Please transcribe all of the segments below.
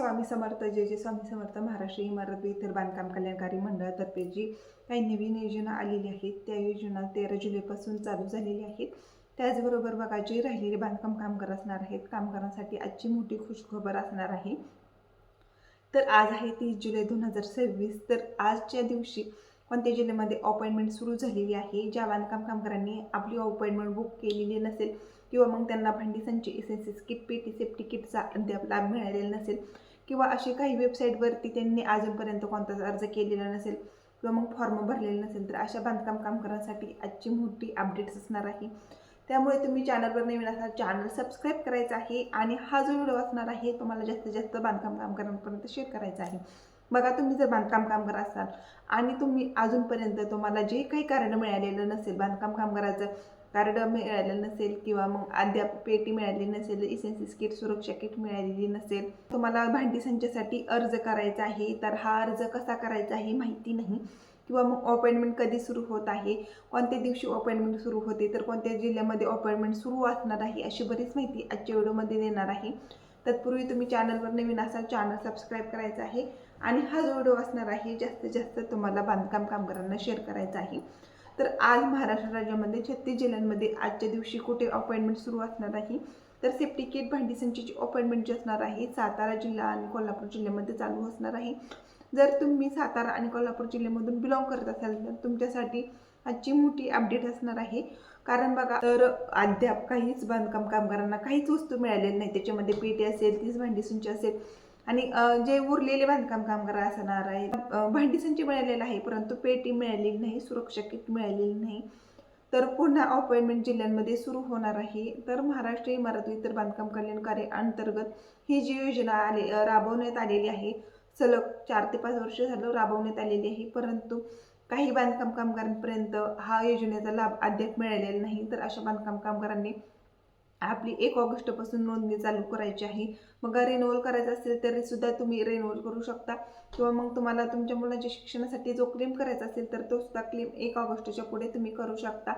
स्वामी समर्थ. जय स्वामी समर्थ. महाराष्ट्र इमारत व इतर बांधकाम कल्याणकारी मंडळातर्फे जी काही नवीन योजना आलेली आहेत त्या योजना 13 जुलैपासून चालू झालेल्या आहेत. त्याचबरोबर बघा, जे राहिलेले बांधकाम कामगार असणार आहेत, कामगारांसाठी आजची मोठी खुशखबर असणार आहे. तर आज आहे 30 जुलै 2026. तर आजच्या दिवशी कोणत्या जिल्ह्यामध्ये अपॉइंटमेंट सुरू झालेली आहे. ज्या बांधकाम कामगारांनी आपली अपॉइंटमेंट बुक केलेली नसेल किंवा मग त्यांना भांडी संच, एसेन्शियल्स किट, पेटी, सेफ्टी किटचा अद्याप लाभ मिळालेला नसेल किंवा अशी काही वेबसाईटवरती त्यांनी अजूनपर्यंत कोणताच अर्ज केलेला नसेल किंवा मग फॉर्म भरलेला नसेल, तर अशा बांधकाम कामगारांसाठी आजची मोठी अपडेट्स असणार आहे. त्यामुळे तुम्ही चॅनलवर नवीन असाल, चॅनल सबस्क्राईब करायचं आहे आणि हा जो व्हिडिओ असणार आहे तुम्हाला जास्तीत जास्त बांधकाम कामगारांपर्यंत शेअर करायचा आहे. बघा, तुम्ही जर बांधकाम कामगार असाल आणि तुम्ही अजूनपर्यंत तुम्हाला जे काही कार्ड मिळालेलं नसेल, बांधकाम कामगाराचं कार्ड मिळालेलं नसेल किंवा मग अद्याप पेटी मिळालेली नसेल, एसेन्शियल्स किट, सुरक्षा किट मिळालेली नसेल, तुम्हाला भांडी संचासाठी अर्ज करायचा आहे, तर हा अर्ज कसा करायचा आहे माहिती नाही किंवा मग अपॉइंटमेंट कधी सुरू होत आहे, कोणत्या दिवशी अपॉइंटमेंट सुरू होते, तर कोणत्या जिल्ह्यामध्ये अपॉइंटमेंट सुरू असणार आहे, अशी बरीच माहिती आजच्या व्हिडिओमध्ये देणार आहे. तत्पूर्वी तुम्ही चॅनलवर नवीन असाल, चॅनल सबस्क्राईब करायचं आहे आणि हा जो व्हिडिओ असणार आहे जास्तीत जास्त तुम्हाला बांधकाम कामगारांना शेअर करायचा आहे. तर आज महाराष्ट्र राज्यामध्ये 36 जिल्ह्यांमध्ये आजच्या दिवशी कुठे अपॉइंटमेंट सुरू असणार आहे, तर सेफ्टी किट, भांडी संचीची अपॉइंटमेंट जी असणार आहे सातारा जिल्हा आणि कोल्हापूर जिल्ह्यामध्ये चालू असणार आहे. जर तुम्ही सातारा आणि कोल्हापूर जिल्ह्यामधून बिलॉंग करत असाल तर तुमच्यासाठी आजची मोठी अपडेट असणार आहे. कारण बघा, तर अद्याप काहीच बांधकाम कामगारांना काहीच वस्तू मिळालेली नाही. त्याच्यामध्ये पेटी असेल, तीच भांडी संच असेल आणि जे उरलेले बांधकाम कामगार असणार आहेत, भांडी संच मिळालेला आहे परंतु पेटी मिळालेली नाही, सुरक्षा किट मिळालेली नाही. तर पुन्हा अपॉइंटमेंट जिल्ह्यांमध्ये सुरू होणार आहे. तर महाराष्ट्र इमारत व इतर बांधकाम कल्याणकारी अंतर्गत ही जी योजना राबवण्यात आलेली आहे, सलग 4 ते 5 वर्ष झालं राबवण्यात आलेली आहे, परंतु काही बांधकाम कामगारांपर्यंत हा योजनेचा लाभ अद्याप मिळालेला नाही. तर अशा बांधकाम कामगारांनी आपली 1 ऑगस्टपासून नोंदणी चालू करायची आहे. मग रिन्युअल करायचं असेल तरी सुद्धा तुम्ही रिन्युअल करू शकता किंवा मग तुम्हाला तुमच्या मुलांच्या शिक्षणासाठी जो क्लेम करायचा असेल तर तो सुद्धा क्लेम 1 ऑगस्टच्या पुढे तुम्ही करू शकता.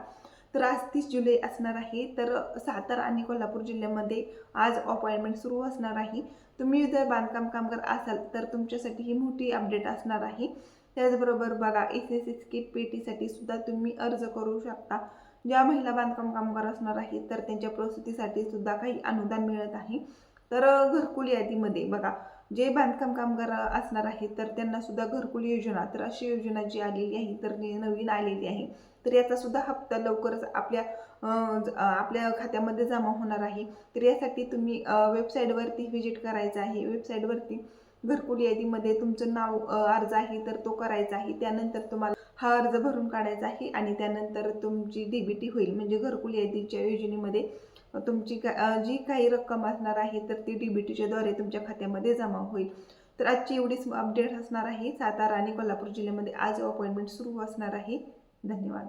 तर आज 30 जुलै असणार आहे. तर सातारा आणि कोल्हापूर जिल्ह्यामध्ये आज अपॉइंटमेंट सुरू असणार आहे. तुम्ही जर बांधकाम कामगार असाल तर तुमच्यासाठी ही मोठी अपडेट असणार आहे. त्याचबरोबर बघा, एसेन्शियल्स किट, पेटीसाठी सुद्धा तुम्ही अर्ज करू शकता. ज्या महिला बांधकाम कामगार असणार आहेत तर त्यांच्या प्रसूतीसाठी सुद्धा काही अनुदान मिळत आहे. तर घरकुल यादीमध्ये बघा, जे बांधकाम कामगार असणार आहेत तर त्यांना सुद्धा घरकुल योजना, तर अशी योजना जी आलेली आहे तर नवीन आलेली आहे, तर याचा सुद्धा हप्ता लवकरच आपल्या खात्यामध्ये जमा होणार आहे. तर यासाठी तुम्ही वेबसाईटवरती व्हिजिट करायचं आहे. वेबसाईटवरती घरकुल यादीमध्ये तुमचं नाव अर्ज आहे तर तो करायचा आहे. त्यानंतर तुम्हाला हा अर्ज भरून काढायचा आहे आणि त्यानंतर तुमची डीबीटी होईल, म्हणजे घरकुल यादीच्या योजनेमध्ये तुमची जी काही रक्कम असणार आहे तर ती डीबीटीच्या द्वारे तुमच्या खात्यामध्ये जमा होईल. तर आजची एवढीच अपडेट असणार आहे. सातारा आणि कोल्हापूर जिल्ह्यामध्ये आज अपॉइंटमेंट सुरू असणार आहे. धन्यवाद.